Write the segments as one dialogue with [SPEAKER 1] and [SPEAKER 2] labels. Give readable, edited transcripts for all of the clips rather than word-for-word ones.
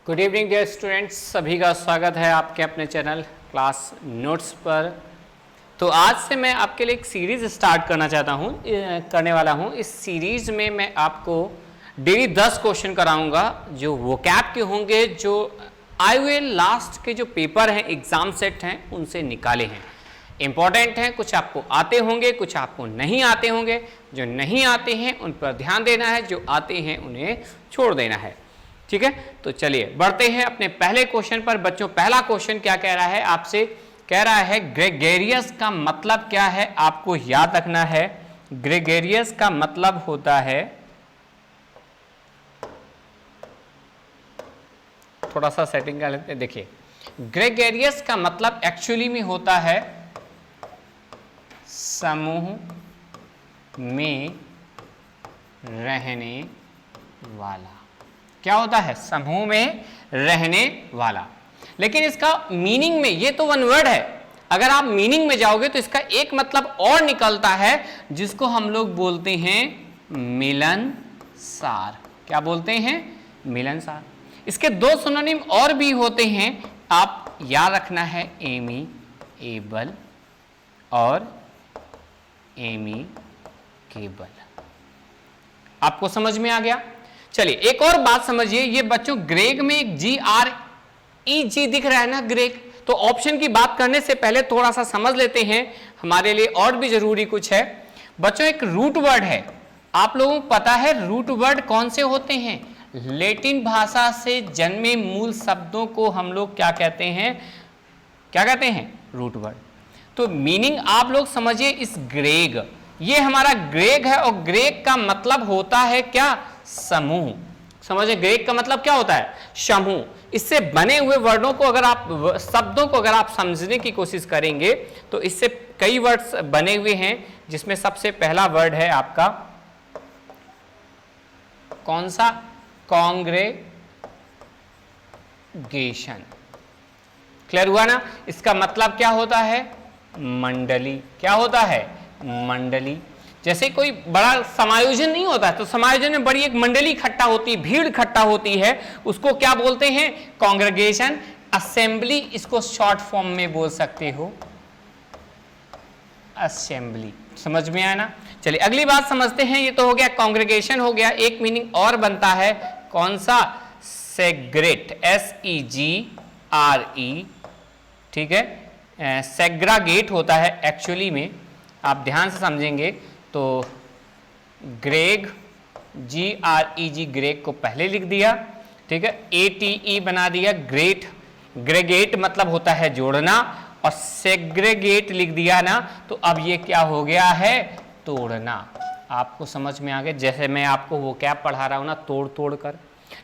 [SPEAKER 1] Good evening dear students, सभी का स्वागत है आपके अपने चैनल क्लास नोट्स पर। तो आज से मैं आपके लिए एक सीरीज़ स्टार्ट करने वाला हूँ। इस सीरीज़ में मैं आपको डेली 10 क्वेश्चन कराऊंगा जो वोकैब के होंगे, जो आए हुए लास्ट के जो पेपर हैं, एग्ज़ाम सेट हैं, उनसे निकाले हैं। इम्पॉर्टेंट हैं, कुछ आपको आते होंगे, कुछ आपको नहीं आते होंगे। जो नहीं आते हैं उन पर ध्यान देना है, जो आते हैं उन्हें छोड़ देना है। ठीक है, तो चलिए बढ़ते हैं अपने पहले क्वेश्चन पर। बच्चों, पहला क्वेश्चन क्या कह रहा है आपसे? कह रहा है ग्रेगेरियस का मतलब क्या है, आपको याद रखना है। ग्रेगेरियस का मतलब होता है, थोड़ा सा सेटिंग कर लेते हैं। देखिए, ग्रेगेरियस का मतलब एक्चुअली में होता है समूह में रहने वाला। क्या होता है? समूह में रहने वाला। लेकिन इसका मीनिंग में, ये तो वन वर्ड है, अगर आप मीनिंग में जाओगे तो इसका एक मतलब और निकलता है जिसको हम लोग बोलते हैं मिलनसार। क्या बोलते हैं? मिलनसार। इसके दो सिनोनिम और भी होते हैं, आप याद रखना है, एमिएबल और एमिकेबल। आपको समझ में आ गया? चलिए एक और बात समझिए, ये बच्चों ग्रेग में एक GREG दिख रहा है ना, ग्रेग। तो ऑप्शन की बात करने से पहले थोड़ा सा समझ लेते हैं, हमारे लिए और भी जरूरी कुछ है। बच्चों, एक रूट वर्ड है, आप लोगों को पता है रूट वर्ड कौन से होते हैं? लैटिन भाषा से जन्मे मूल शब्दों को हम लोग क्या कहते हैं? क्या कहते हैं? Root word. तो मीनिंग आप लोग समझिए, इस ग्रेग, ये हमारा ग्रेग है और ग्रेग का मतलब होता है क्या? समूह। समझे? ग्रेग का मतलब क्या होता है? समूह। इससे बने हुए वर्डों को अगर आप, शब्दों को अगर आप समझने की कोशिश करेंगे तो इससे कई वर्ड्स बने हुए हैं, जिसमें सबसे पहला वर्ड है आपका कौन सा? कांग्रेगेशन। क्लियर हुआ ना? इसका मतलब क्या होता है? मंडली। क्या होता है? मंडली। जैसे कोई बड़ा समायोजन नहीं होता है तो समायोजन में बड़ी एक मंडली इकट्ठा होती है, भीड़ इकट्ठा होती है, उसको क्या बोलते हैं? कांग्रेगेशन। असेंबली, इसको शॉर्ट फॉर्म में बोल सकते हो असेंबली। समझ में आया ना? चलिए अगली बात समझते हैं। ये तो हो गया कांग्रेगेशन, हो गया। एक मीनिंग और बनता है, कौन सा? सेग्रेट, SEGRE। ठीक है, सेग्रागेट होता है एक्चुअली में, आप ध्यान से समझेंगे तो ग्रेग, GREG, ग्रेग को पहले लिख दिया, ठीक है, ATE बना दिया, ग्रेट। ग्रेगेट मतलब होता है जोड़ना, और सेग्रेगेट लिख दिया ना, तो अब ये क्या हो गया है? तोड़ना। आपको समझ में आ गया? जैसे मैं आपको वो क्या पढ़ा रहा हूं ना, तोड़ तोड़ कर।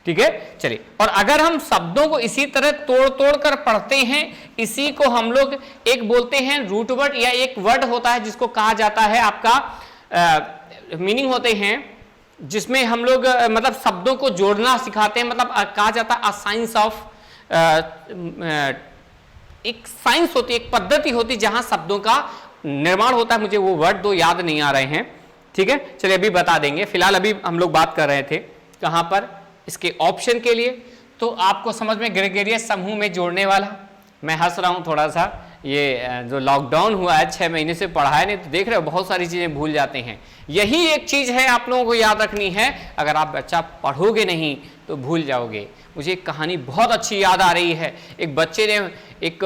[SPEAKER 1] ठीक है, चलिए। और अगर हम शब्दों को इसी तरह तोड़ तोड़ कर पढ़ते हैं, इसी को हम लोग एक बोलते हैं रूट वर्ड, या एक वर्ड होता है जिसको कहा जाता है आपका मीनिंग होते हैं, जिसमें हम लोग मतलब शब्दों को जोड़ना सिखाते हैं, मतलब कहा जाता है साइंस ऑफ, एक साइंस होती है, एक पद्धति होती है जहां शब्दों का निर्माण होता है। मुझे वो वर्ड दो याद नहीं आ रहे हैं, ठीक है, चलिए अभी बता देंगे। फिलहाल अभी हम लोग बात कर रहे थे कहां पर? इसके ऑप्शन के लिए। तो आपको समझ में, ग्रेगेरियस समूह में जोड़ने वाला। मैं हंस रहा हूं थोड़ा सा, ये जो लॉकडाउन हुआ है 6 महीने से पढ़ाया नहीं, तो देख रहे हो बहुत सारी चीजें भूल जाते हैं। यही एक चीज है आप लोगों को याद रखनी है, अगर आप बच्चा पढ़ोगे नहीं तो भूल जाओगे। मुझे एक कहानी बहुत अच्छी याद आ रही है। एक बच्चे ने, एक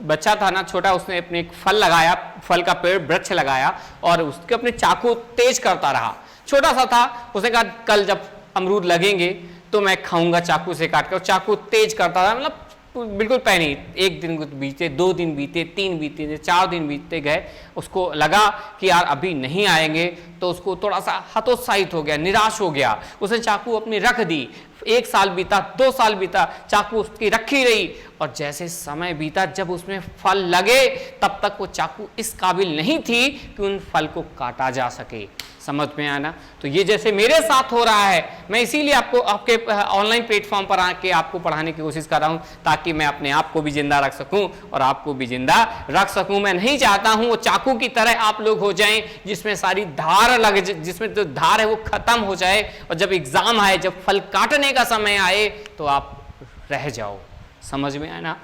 [SPEAKER 1] बच्चा था ना छोटा, उसने अपने एक फल लगाया, फल का पेड़, वृक्ष लगाया, और उसके अपने चाकू तेज करता रहा। छोटा सा था, उसने कहा कल जब अमरूद लगेंगे तो मैं खाऊंगा चाकू से काट कर। चाकू तेज करता था, मतलब बिल्कुल पैनी। एक दिन बीते, 2 दिन बीते, 3 बीते, 4 दिन बीतते गए। उसको लगा कि यार अभी नहीं आएंगे, तो उसको थोड़ा सा हतोत्साहित हो गया, निराश हो गया। उसने चाकू अपनी रख दी। 1 साल बीता, 2 साल बीता, चाकू उसकी रखी रही, और जैसे समय बीता, जब उसमें फल लगे, तब तक वो चाकू इस काबिल नहीं थी कि उन फल को काटा जा सके। समझ में आना? तो ये जैसे मेरे साथ हो रहा है, मैं इसीलिए आपको आपके ऑनलाइन प्लेटफॉर्म पर आके आपको पढ़ाने की कोशिश कर रहा हूं, ताकि मैं अपने आप को भी जिंदा रख सकूं और आपको भी जिंदा रख सकूं। मैं नहीं चाहता हूं वो चाकू की तरह आप लोग हो जाएं, जिसमें सारी धार लग, जिसमें जो धार है वो खत्म हो जाए, और जब एग्जाम आए, जब फल काटने का समय आए, तो आप रह जाओ। समझ में आया ना?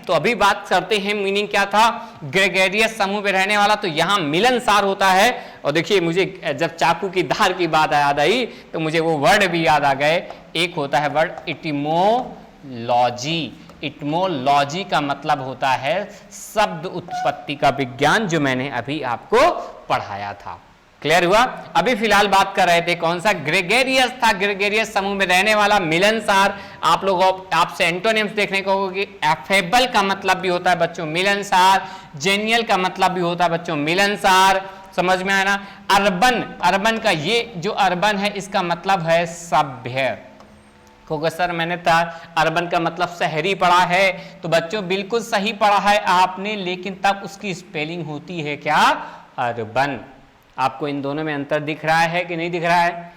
[SPEAKER 1] तो अभी बात करते हैं मीनिंग क्या था, ग्रेगेरियस समूह में रहने वाला, तो यहाँ मिलनसार होता है। और देखिए मुझे जब चाकू की धार की बात याद आई तो मुझे वो वर्ड भी याद आ गए। एक होता है वर्ड इटिमोलॉजी। इटिमोलॉजी का मतलब होता है शब्द उत्पत्ति का विज्ञान, जो मैंने अभी आपको पढ़ाया था। क्लियर हुआ? अभी फिलहाल बात कर रहे थे कौन सा, ग्रेगेरियस था। ग्रेगेरियस समूह में रहने वाला, मिलनसार। आप लोग आपसे एंटोनिम्स देखने को होगी। एफेबल का मतलब भी होता है बच्चों मिलनसार, जेनियल का मतलब भी होता है बच्चों मिलनसार। समझ में आया ना? अर्बन, अर्बन का ये जो अर्बन है इसका मतलब है सभ्य। क्योंकि सर मैंने अर्बन का मतलब शहरी पढ़ा है, तो बच्चों बिल्कुल सही पढ़ा है आपने, लेकिन तब उसकी स्पेलिंग होती है क्या, अर्बन। आपको इन दोनों में अंतर दिख रहा है कि नहीं दिख रहा है?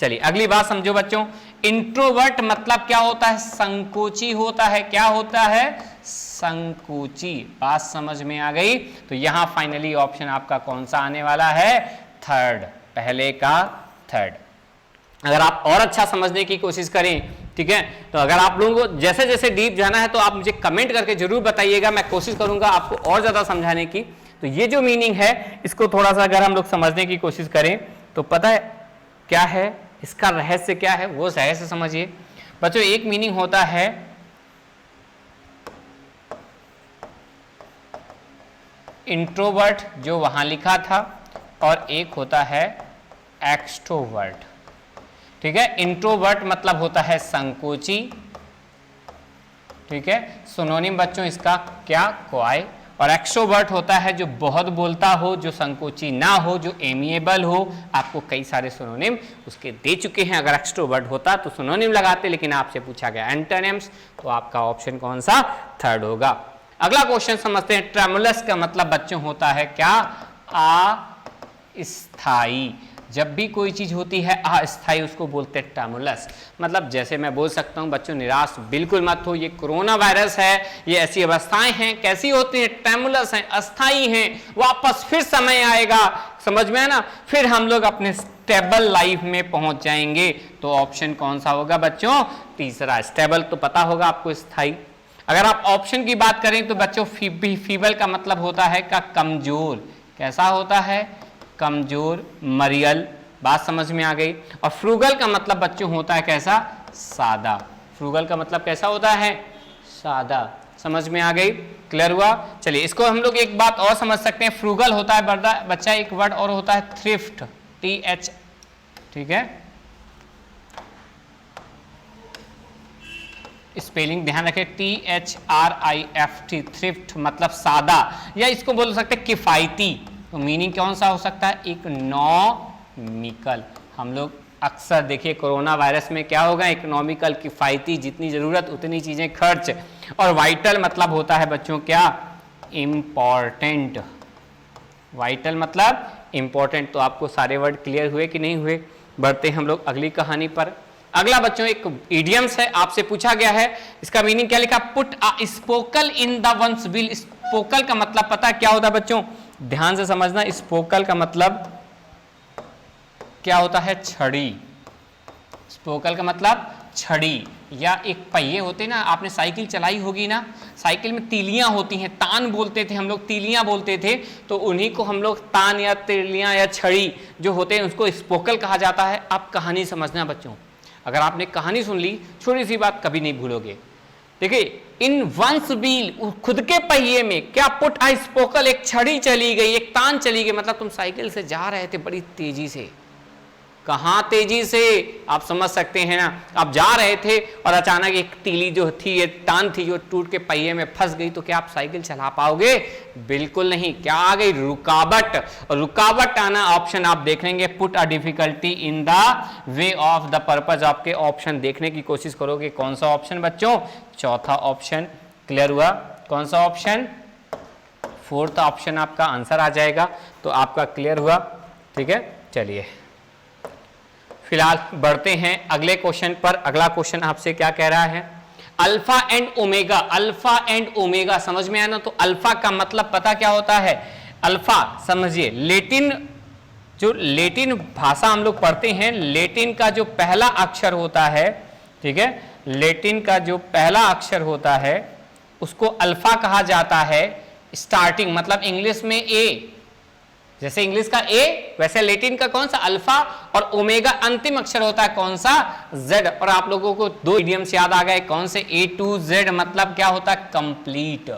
[SPEAKER 1] चलिए अगली बात समझो बच्चों। इंट्रोवर्ट मतलब क्या होता है, संकोची होता है। क्या होता है, संकोची। बात समझ में आ गई? तो यहां फाइनली ऑप्शन आपका कौन सा आने वाला है, थर्ड, पहले का थर्ड। अगर आप और अच्छा समझने की कोशिश करें, ठीक है, तो अगर आप लोगों को जैसे जैसे डीप जाना है तो आप मुझे कमेंट करके जरूर बताइएगा, मैं कोशिश करूंगा आपको और ज्यादा समझाने की। तो ये जो मीनिंग है इसको थोड़ा सा अगर हम लोग समझने की कोशिश करें तो पता है क्या है, इसका रहस्य क्या है, वो रहस्य समझिए बच्चों। एक मीनिंग होता है इंट्रोवर्ट, जो वहां लिखा था, और एक होता है एक्सट्रोवर्ट। ठीक है, इंट्रोवर्ट मतलब होता है संकोची। ठीक है, सिनोनिम बच्चों इसका क्या, क्वाय। और एक्सट्रोवर्ट होता है जो बहुत बोलता हो, जो संकोची ना हो, जो एमिएबल हो। आपको कई सारे सिनोनिम उसके दे चुके हैं। अगर एक्सट्रोवर्ट होता तो सिनोनिम लगाते, लेकिन आपसे पूछा गया एंटोनिम्स, तो आपका ऑप्शन कौन सा, थर्ड होगा। अगला क्वेश्चन समझते हैं। ट्रेमुलस का मतलब बच्चों होता है क्या, अस्थाई। जब भी कोई चीज होती है अस्थाई उसको बोलते हैं ट्रेमुलस। मतलब जैसे मैं बोल सकता हूं बच्चों, निराश बिल्कुल मत हो, ये कोरोना वायरस है, ये ऐसी अवस्थाएं हैं, कैसी होती हैं, ट्रेमुलस हैं, अस्थाई हैं, वापस फिर समय आएगा। समझ में है ना? फिर हम लोग अपने स्टेबल लाइफ में पहुंच जाएंगे। तो ऑप्शन कौन सा होगा बच्चों, तीसरा। स्टेबल तो पता होगा आपको, स्थाई। अगर आप ऑप्शन की बात करें तो बच्चों फीबल का मतलब होता है का कमजोर। कैसा होता है, कमजोर, मरियल। बात समझ में आ गई। और फ्रूगल का मतलब बच्चों होता है कैसा, सादा। फ्रूगल का मतलब कैसा होता है, सादा। समझ में आ गई, क्लियर हुआ? चलिए इसको हम लोग एक बात और समझ सकते हैं। फ्रूगल होता है बच्चा, एक वर्ड और होता है थ्रिफ्ट, TH। ठीक है, स्पेलिंग ध्यान रखें, THRIFT, थ्रिफ्ट मतलब सादा, या इसको बोल सकते हैं किफायती। तो मीनिंग कौन सा हो सकता है, इकोनॉमिकल। हम लोग अक्सर देखिए कोरोना वायरस में क्या होगा, इकोनॉमिकल, किफायती, जितनी जरूरत उतनी चीजें खर्च। और वाइटल मतलब होता है बच्चों क्या, इंपॉर्टेंट। वाइटल मतलब इंपॉर्टेंट। तो आपको सारे वर्ड क्लियर हुए कि नहीं हुए? बढ़ते हम लोग अगली कहानी पर। अगला बच्चों एक इडियम्स है, आपसे पूछा गया है, इसका मीनिंग क्या लिखा, put a spoke in the one's wheel. Spoke का मतलब पता है क्या होता है बच्चों, ध्यान से समझना। स्पोकल का मतलब क्या होता है, छड़ी। स्पोकल का मतलब छड़ी, या एक पहिए होते ना, आपने साइकिल चलाई होगी ना, साइकिल में तीलियां होती हैं, तान बोलते थे हम लोग, तीलियां बोलते थे, तो उन्हीं को हम लोग तान या तीलियां या छड़ी जो होते हैं उसको स्पोकल कहा जाता है। आप कहानी समझना बच्चों, अगर आपने कहानी सुन ली, छोटी सी बात कभी नहीं भूलोगे। देखिए, इन वंस व्हील, खुद के पहिए में क्या, पुट आ स्पोकल, एक छड़ी चली गई, एक तान चली गई। मतलब तुम साइकिल से जा रहे थे बड़ी तेजी से, कहां तेजी से, आप समझ सकते हैं ना। आप जा रहे थे और अचानक एक तीली जो थी, ये तान थी, जो टूट के पहिए में फंस गई, तो क्या आप साइकिल चला पाओगे? बिल्कुल नहीं। क्या आ गई? रुकावट। और रुकावट आना ऑप्शन आप देख लेंगे, put a difficulty in the way of the purpose. आपके ऑप्शन देखने की कोशिश करोगे, कौन सा ऑप्शन बच्चों, चौथा ऑप्शन। क्लियर हुआ? कौन सा ऑप्शन, फोर्थ ऑप्शन आपका आंसर आ जाएगा। तो आपका क्लियर हुआ, ठीक है। चलिए फिलहाल बढ़ते हैं अगले क्वेश्चन पर। अगला क्वेश्चन आपसे क्या कह रहा है, alpha and omega. Alpha and omega समझ में आया ना? तो अल्फा का मतलब पता क्या होता है, अल्फा समझिए, लेटिन, जो लेटिन भाषा हम लोग पढ़ते हैं, लेटिन का जो पहला अक्षर होता है, ठीक है, लैटिन का जो पहला अक्षर होता है उसको अल्फा कहा जाता है। स्टार्टिंग मतलब इंग्लिश में ए, जैसे इंग्लिश का ए वैसे लैटिन का कौन सा अल्फा, और ओमेगा अंतिम अक्षर होता है कौन सा, जेड। और आप लोगों को दो इडियम्स याद आ गए, कौन से, ए टू जेड मतलब क्या होता है, कंप्लीट।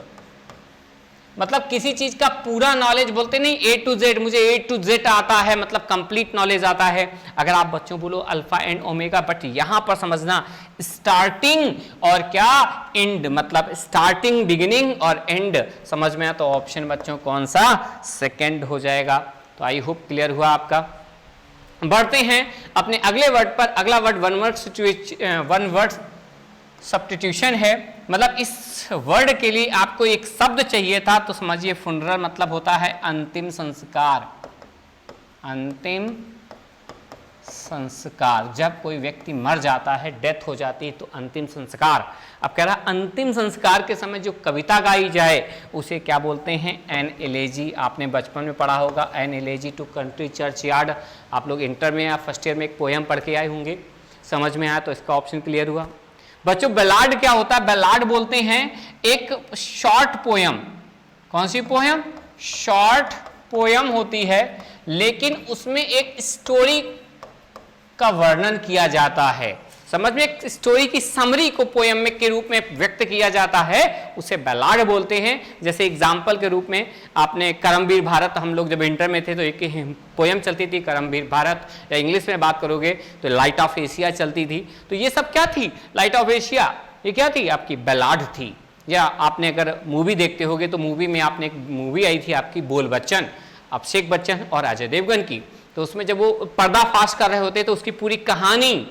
[SPEAKER 1] मतलब किसी चीज का पूरा नॉलेज बोलते नहीं, ए टू जेड, मुझे ए टू जेड आता है मतलब कंप्लीट नॉलेज आता है। अगर आप बच्चों बोलो अल्फा एंड ओमेगा, बट यहां पर समझना स्टार्टिंग और क्या एंड, मतलब स्टार्टिंग बिगिनिंग और एंड समझ में आया तो ऑप्शन बच्चों कौन सा, सेकंड हो जाएगा। तो आई होप क्लियर हुआ आपका। बढ़ते हैं अपने अगले वर्ड पर। अगला वर्ड वन वर्ड सब्स्टिट्यूशन है। मतलब इस वर्ड के लिए आपको एक शब्द चाहिए था, तो समझिए फुनरल मतलब होता है अंतिम संस्कार। अंतिम संस्कार, जब कोई व्यक्ति मर जाता है, डेथ हो जाती है, तो अंतिम संस्कार। अब कह रहा अंतिम संस्कार के समय जो कविता गाई जाए उसे क्या बोलते हैं, एन एलेजी। आपने बचपन में पढ़ा होगा an elegy to country churchyard. आप लोग इंटर में या फर्स्ट ईयर में एक पोयम पढ़ के आए होंगे, समझ में आया तो इसका ऑप्शन क्लियर हुआ। बच्चों बैलाड क्या होता है, बैलाड बोलते हैं एक शॉर्ट पोयम। कौन सी पोयम, शॉर्ट पोयम होती है, लेकिन उसमें एक स्टोरी का वर्णन किया जाता है। समझ में, एक स्टोरी की समरी को पोयम में के रूप में व्यक्त किया जाता है, उसे बैलाड बोलते हैं। जैसे एग्जाम्पल के रूप में आपने करमवीर भारत, हम लोग जब इंटर में थे तो एक पोयम चलती थी करमवीर भारत, या इंग्लिश में बात करोगे तो लाइट ऑफ एशिया चलती थी। तो ये सब क्या थी, लाइट ऑफ एशिया ये क्या थी, आपकी बैलाड थी। या आपने अगर मूवी देखते होगे तो मूवी में आपने एक मूवी आई थी आपकी बोल बच्चन, अभिषेक बच्चन और अजय देवगन की। तो उसमें जब वो पर्दाफाश कर रहे होते तो उसकी पूरी कहानी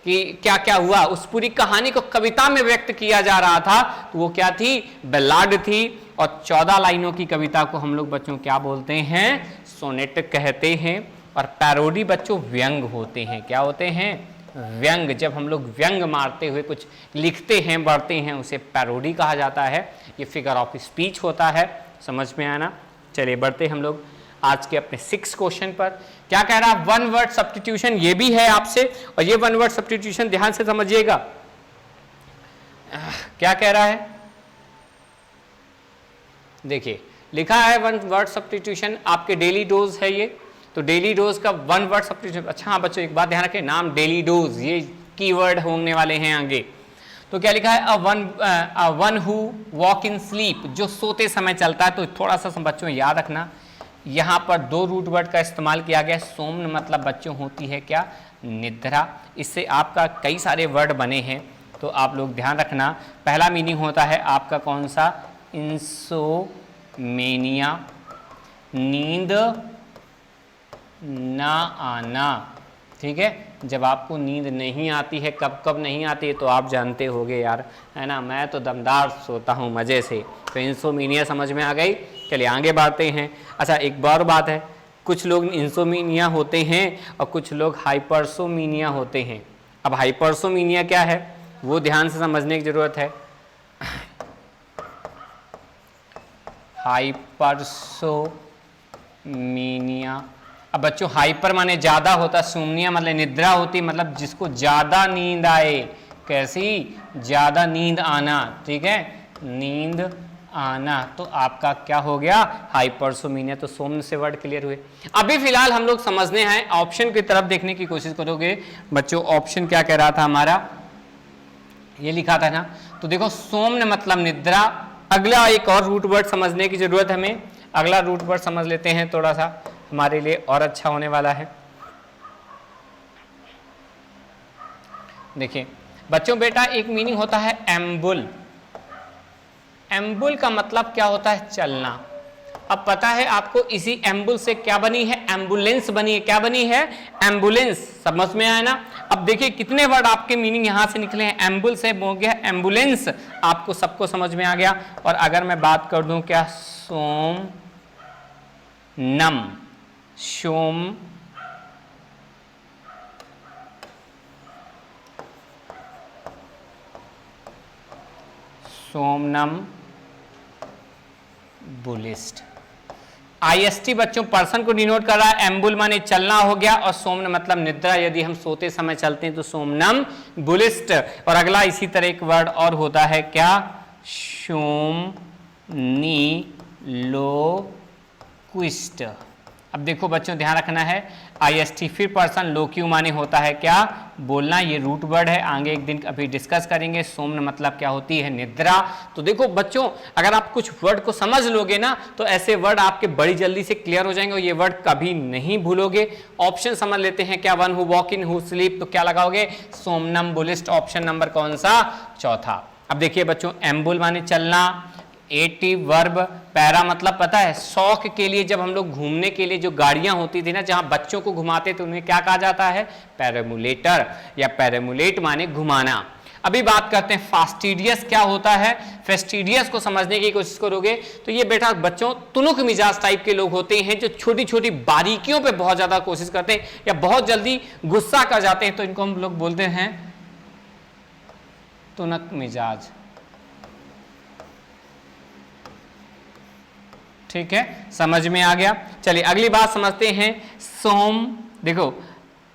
[SPEAKER 1] कि क्या क्या हुआ, उस पूरी कहानी को कविता में व्यक्त किया जा रहा था, तो वो क्या थी, बैलाड थी। और 14 लाइनों की कविता को हम लोग बच्चों क्या बोलते हैं, सोनेट कहते हैं। और पैरोडी बच्चों व्यंग होते हैं, क्या होते हैं, व्यंग। जब हम लोग व्यंग मारते हुए कुछ लिखते हैं, बढ़ते हैं, उसे पैरोडी कहा जाता है। ये फिगर ऑफ स्पीच होता है, समझ में आना। चलिए बढ़ते हम लोग आज के अपने 6 क्वेश्चन पर। क्या कह रहा है, वन वर्ड सब्स्टिट्यूशन, ये भी है आपसे, और ये वन वर्ड सब्स्टिट्यूशन ध्यान से समझिएगा। क्या कह रहा है, देखिए लिखा है वन वर्ड सब्स्टिट्यूशन, आपके डेली डोज है ये। तो डेली डोज का वन वर्ड सब्स्टिट्यूशन। अच्छा हाँ बच्चों, एक बात ध्यान रखें, नाम डेली डोज ये कीवर्ड होने वाले हैं आगे। तो क्या लिखा है, a one who walk in sleep, जो सोते समय चलता है। तो थोड़ा सा बच्चों याद रखना, यहाँ पर 2 रूट वर्ड का इस्तेमाल किया गया। सोम्न मतलब बच्चों होती है क्या, निद्रा। इससे आपका कई सारे वर्ड बने हैं, तो आप लोग ध्यान रखना। पहला मीनिंग होता है आपका कौन सा, इंसोमेनिया, नींद ना आना। ठीक है, जब आपको नींद नहीं आती है, कब कब नहीं आती है तो आप जानते होगे यार, है ना, मैं तो दमदार सोता हूँ मज़े से। तो इंसोमेनिया समझ में आ गई। चलिए आगे बढ़ते हैं। अच्छा एक और बात है, कुछ लोग इंसोमेनिया होते हैं और कुछ लोग हाइपरसोमेनिया होते हैं। अब हाइपरसोमेनिया क्या है वो ध्यान से समझने की ज़रूरत है। हाइपरसोमेनिया, अब बच्चों हाइपर माने ज़्यादा होता, सोमनिया मतलब निद्रा होती, मतलब जिसको ज़्यादा नींद आए। कैसी, ज़्यादा नींद आना। ठीक है, नींद आना, तो आपका क्या हो गया, हाइपरसोमेनिया। तो सोमन से वर्ड क्लियर हुए। अभी फिलहाल हम लोग समझने हैं, ऑप्शन की तरफ देखने की कोशिश करोगे बच्चों। ऑप्शन क्या कह रहा था हमारा, ये लिखा था ना। तो देखो सोमन मतलब निद्रा। अगला एक और रूट वर्ड समझने की जरूरत है हमें। अगला रूट वर्ड समझ लेते हैं, थोड़ा सा हमारे लिए और अच्छा होने वाला है। देखिए बच्चों, बेटा एक मीनिंग होता है एम्बुल। एम्बुल का मतलब क्या होता है, चलना। अब पता है आपको इसी एम्बुल से क्या बनी है, एम्बुलेंस बनी है। क्या बनी है, एम्बुलेंस। समझ में आया ना। अब देखिए कितने वर्ड आपके मीनिंग यहां से निकले हैं, एम्बुल से हो गया एम्बुलेंस, आपको सबको समझ में आ गया। और अगर मैं बात कर दूं क्या, सोम नम, सोम सोमनम बुलिस्ट। IST बच्चों पर्सन को डिनोट कर रहा है, एम्बुल माने चलना हो गया, और सोमन मतलब निद्रा, यदि हम सोते समय चलते हैं तो सोमनम बुलिस्ट। और अगला इसी तरह एक वर्ड और होता है क्या, सोमनीलोक्विस्ट। अब देखो बच्चों ध्यान रखना है, IST फिर पर्सन, लोक्यू माने होता है क्या, बोलना, ये रूट वर्ड है, आगे एक दिन अभी डिस्कस करेंगे। सोमन मतलब क्या होती है, निद्रा। तो देखो बच्चों अगर आप कुछ वर्ड को समझ लोगे ना तो ऐसे वर्ड आपके बड़ी जल्दी से क्लियर हो जाएंगे और ये वर्ड कभी नहीं भूलोगे। ऑप्शन समझ लेते हैं क्या, one who walk in, who sleep, तो क्या लगाओगे, सोमनम्बुलिस्ट, ऑप्शन नंबर कौन सा, चौथा। अब देखिए बच्चों, एम्बुल माने चलना, एटिव वर्ब, पैरा मतलब पता है, शौक के लिए जब हम लोग घूमने के लिए जो गाड़ियां होती थी ना, जहां बच्चों को घुमाते थे, उन्हें क्या कहा जाता है, पैरामुलेटर, या पैरामुलेट माने घुमाना। अभी बात करते हैं फास्टिडियस क्या होता है। फेस्टिडियस को समझने की कोशिश करोगे तो ये बेटा बच्चों तुनुक मिजाज टाइप के लोग होते हैं, जो छोटी छोटी बारीकियों पे बहुत ज्यादा कोशिश करते हैं या बहुत जल्दी गुस्सा कर जाते हैं, तो इनको हम लोग बोलते हैं तुनक मिजाज। ठीक है, समझ में आ गया। चलिए अगली बात समझते हैं, सोम, देखो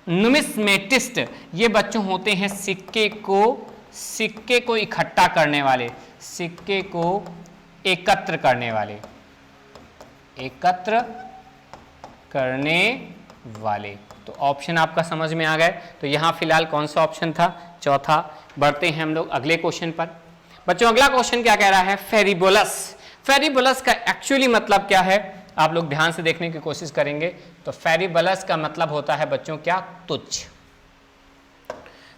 [SPEAKER 1] नुमिस्मेटिस्ट, ये बच्चों होते हैं सिक्के को इकट्ठा करने वाले, सिक्के को एकत्र करने वाले, एकत्र करने वाले। तो ऑप्शन आपका समझ में आ गए। तो यहां फिलहाल कौन सा ऑप्शन था, चौथा। बढ़ते हैं हम लोग अगले क्वेश्चन पर। बच्चों अगला क्वेश्चन क्या कह रहा है, फेरिबोलस। फेरिबोलस का एक्चुअली मतलब क्या है, आप लोग ध्यान से देखने की कोशिश करेंगे तो फेरिबोलस का मतलब होता है बच्चों क्या, तुच्छ।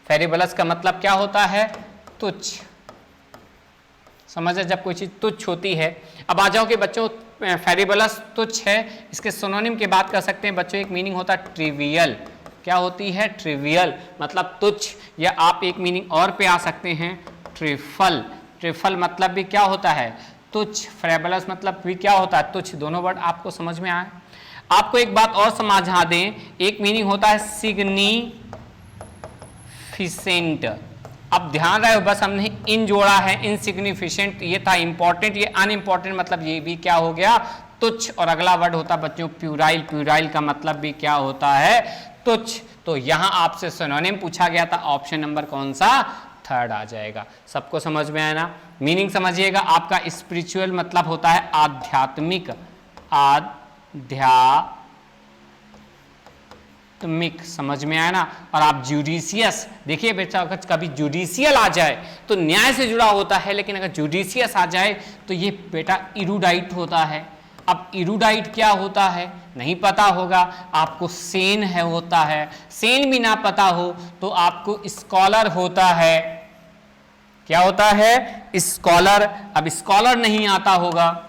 [SPEAKER 1] फेरिबोलस का मतलब क्या होता है, तुच्छ। समझे, जब कोई चीज तुच्छ होती है। अब आ जाओ कि बच्चों फेरिबोलस तुच्छ है, इसके सिनोनिम की बात कर सकते हैं बच्चों। एक मीनिंग होता है ट्रिवियल, क्या होती है, ट्रिवियल मतलब तुच्छ। या आप एक मीनिंग और पे आ सकते हैं, ट्रिफल। ट्रिफल मतलब भी क्या होता है, तुच्छ। फेरिबोलस मतलब भी क्या होता है, तुच्छ। दोनों वर्ड आपको समझ में आए। आपको एक बात और समझा दें, एक मीनिंग होता है सिग्निफिसेंट। अब ध्यान रहे, बस हमने इन जोड़ा है, इनसिग्निफिसेंट ये था इंपॉर्टेंट, ये अनइंपॉर्टेंट मतलब ये भी क्या हो गया, तुच्छ। और अगला वर्ड होता है बच्चों प्यूराइल। प्यूराइल का मतलब भी क्या होता है, तुच्छ। तो यहां आपसे सिनोनिम पूछा गया था, ऑप्शन नंबर कौन सा, थर्ड आ जाएगा। सबको समझ में आया ना। मीनिंग समझिएगा, आपका स्पिरिचुअल मतलब होता है आध्यात्मिक, आध्यात्मिक, समझ में आया ना। और आप जुडिशियस, देखिए बेटा अगर कभी जुडिशियल आ जाए तो न्याय से जुड़ा होता है, लेकिन अगर जुडिशियस आ जाए तो ये बेटा इरूडाइट होता है। अब इरूडाइट क्या होता है नहीं पता होगा आपको, सेन है होता है। सेन भी ना पता हो तो आपको स्कॉलर होता है, क्या होता है, स्कॉलर। अब स्कॉलर नहीं आता होगा,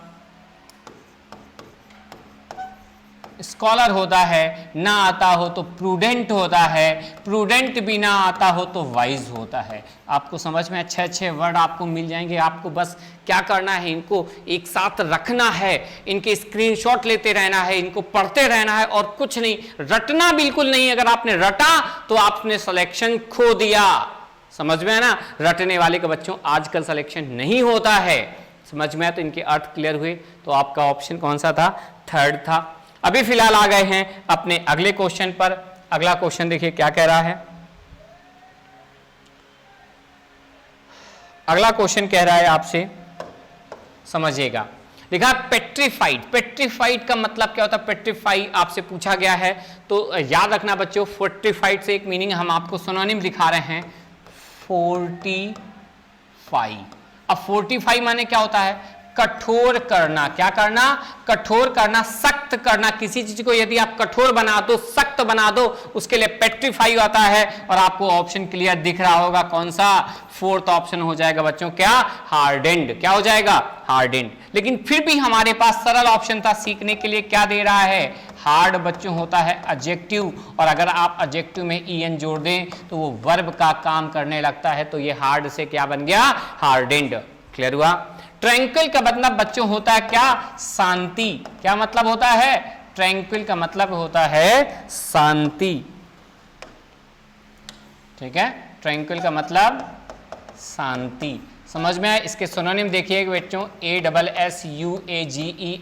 [SPEAKER 1] स्कॉलर होता है, ना आता हो तो प्रूडेंट होता है, प्रूडेंट भी ना आता हो तो वाइज होता है। आपको समझ में अच्छे अच्छे वर्ड आपको मिल जाएंगे। आपको बस क्या करना है, इनको एक साथ रखना है, इनके स्क्रीनशॉट लेते रहना है, इनको पढ़ते रहना है और कुछ नहीं, रटना बिल्कुल नहीं। अगर आपने रटा तो आपने सिलेक्शन खो दिया, समझ में है ना। रटने वाले के बच्चों आजकल सिलेक्शन नहीं होता है, समझ में आया। तो इनके अर्थ क्लियर हुए। तो आपका ऑप्शन कौन सा था, थर्ड था। अभी फिलहाल आ गए हैं अपने अगले क्वेश्चन पर। अगला क्वेश्चन देखिए क्या कह रहा है। अगला क्वेश्चन कह रहा है आपसे, समझिएगा, लिखा पेट्रीफाइड। पेट्रीफाइड का मतलब क्या होता है, पेट्रीफाई आपसे पूछा गया है। तो याद रखना बच्चों, फोर्टिफाइड से एक मीनिंग हम आपको सिनोनिम दिखा रहे हैं, फोर्टिफाई। अब फोर्टिफाई माने क्या होता है, कठोर करना। क्या करना, कठोर करना, सख्त करना। किसी चीज को यदि आप कठोर बना दो, सख्त बना दो, उसके लिए पेट्रीफाई आता है। और आपको ऑप्शन क्लियर दिख रहा होगा, कौन सा, फोर्थ ऑप्शन हो जाएगा बच्चों क्या, हार्डेंड। क्या हो जाएगा, हार्डेंड। लेकिन फिर भी हमारे पास सरल ऑप्शन था सीखने के लिए, क्या दे रहा है, हार्ड बच्चों होता है एडजेक्टिव। और अगर आप एडजेक्टिव में en जोड़ दें तो वो वर्ब का काम करने लगता है। तो ये हार्ड से क्या बन गया, हार्डेंड। क्लियर हुआ। ट्रैंक्विल का मतलब बच्चों होता है क्या, शांति। क्या मतलब होता है, ट्रैंक्विल का मतलब होता है शांति। ठीक है, ट्रैंक्विल का मतलब शांति। समझ में आया? इसके सिनोनिम देखिए बच्चों,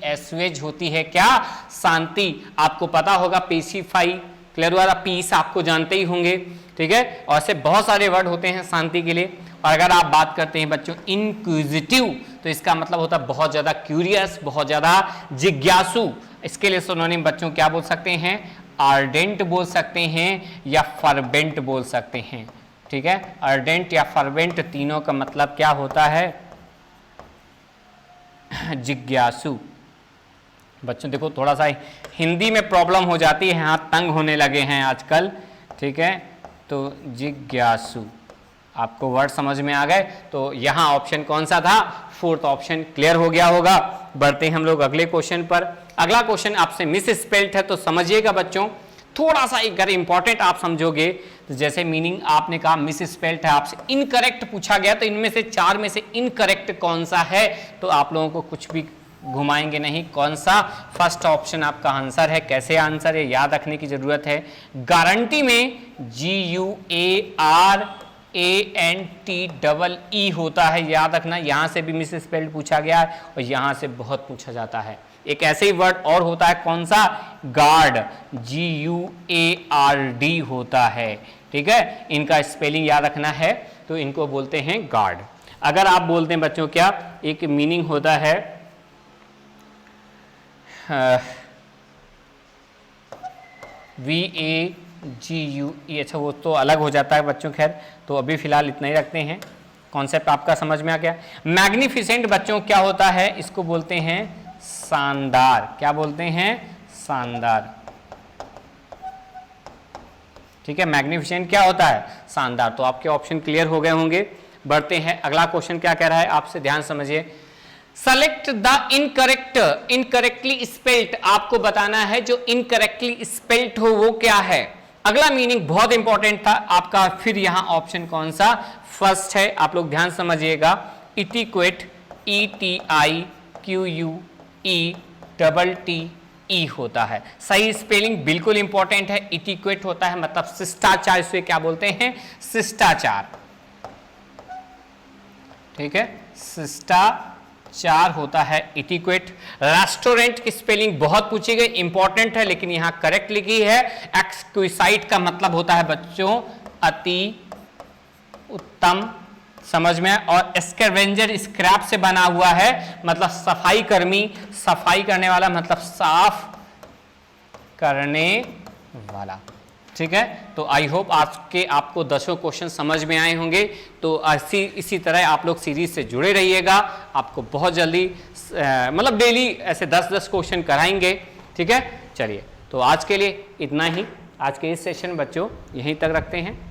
[SPEAKER 1] ASSUAGE होती है क्या? शांति। आपको पता होगा पेसिफाई, क्लियर वाला पीस आपको जानते ही होंगे, ठीक है। और ऐसे बहुत सारे वर्ड होते हैं शांति के लिए। और अगर आप बात करते हैं बच्चों इनक्विजिटिव, तो इसका मतलब होता है बहुत ज्यादा क्यूरियस, बहुत ज्यादा जिज्ञासु। इसके लिए सिनोनिम बच्चों क्या बोल सकते हैं? आर्डेंट बोल सकते हैं या फर्वेंट बोल सकते हैं, ठीक है। अर्डेंट या फर्वेंट तीनों का मतलब क्या होता है? जिज्ञासु। बच्चों देखो थोड़ा सा हिंदी में प्रॉब्लम हो जाती है, हाथ तंग होने लगे हैं आजकल, ठीक है। तो जिज्ञासु, आपको वर्ड समझ में आ गए? तो यहां ऑप्शन कौन सा था? Fourth option. क्लियर हो गया होगा। बढ़ते हैं हम लोग अगले क्वेश्चन पर। अगला क्वेश्चन आपसे मिस स्पेल्ड है, तो समझिएगा बच्चों, थोड़ा सा अगर इंपॉर्टेंट आप समझोगे तो जैसे मीनिंग आपने कहा मिस स्पेल्ड है, आपसे इनकरेक्ट पूछा गया, तो इनमें से चार में से इनकरेक्ट कौन सा है? तो आप लोगों को कुछ भी घुमाएंगे नहीं, कौन सा? फर्स्ट ऑप्शन आपका आंसर है। कैसे आंसर है याद रखने की जरूरत है। गारंटी में GUARANTEE होता है, याद रखना। यहां से भी मिस स्पेल्ड पूछा गया है और यहां से बहुत पूछा जाता है। एक ऐसे ही वर्ड और होता है, कौन सा? गार्ड, GUARD होता है, ठीक है। इनका स्पेलिंग याद रखना है, तो इनको बोलते हैं गार्ड। अगर आप बोलते हैं बच्चों क्या, एक मीनिंग होता है VAGUE, अच्छा वो तो अलग हो जाता है बच्चों, खैर तो अभी फिलहाल इतना ही रखते हैं। कॉन्सेप्ट आपका समझ में आ गया। मैग्निफिसेंट बच्चों क्या होता है? इसको बोलते हैं शानदार। क्या बोलते हैं? शानदार, ठीक है। मैग्निफिसेंट क्या होता है? शानदार। तो आपके ऑप्शन क्लियर हो गए होंगे। बढ़ते हैं, अगला क्वेश्चन क्या कह रहा है आपसे, ध्यान समझिए। सेलेक्ट द इनकरेक्टली स्पेल्ड, आपको बताना है जो इनकरेक्टली स्पेल्ड हो वो क्या है। अगला मीनिंग बहुत इंपॉर्टेंट था आपका। फिर यहां ऑप्शन कौन सा? फर्स्ट है, आप लोग ध्यान समझिएगा। इटिक्वेट, ETIQUETTE होता है। सही स्पेलिंग बिल्कुल इंपॉर्टेंट है। इटिक्वेट होता है मतलब शिष्टाचार, इसे क्या बोलते हैं? शिष्टाचार, ठीक है। शिष्टाचार होता है इटिक्वेट। रेस्टोरेंट की स्पेलिंग बहुत पूछी गई, इंपॉर्टेंट है, लेकिन यहां करेक्ट लिखी है। एक्सक्विसाइट का मतलब होता है बच्चों अति उत्तम, समझ में। और स्कैवेंजर स्क्रैप से बना हुआ है, मतलब सफाई कर्मी, सफाई करने वाला, मतलब साफ करने वाला, ठीक है। तो आई होप आज के आपको 10 क्वेश्चन समझ में आए होंगे। तो इसी तरह आप लोग सीरीज से जुड़े रहिएगा। आपको बहुत जल्दी मतलब डेली ऐसे 10-10 क्वेश्चन कराएंगे, ठीक है। चलिए, तो आज के लिए इतना ही। आज के इस सेशन बच्चों यहीं तक रखते हैं।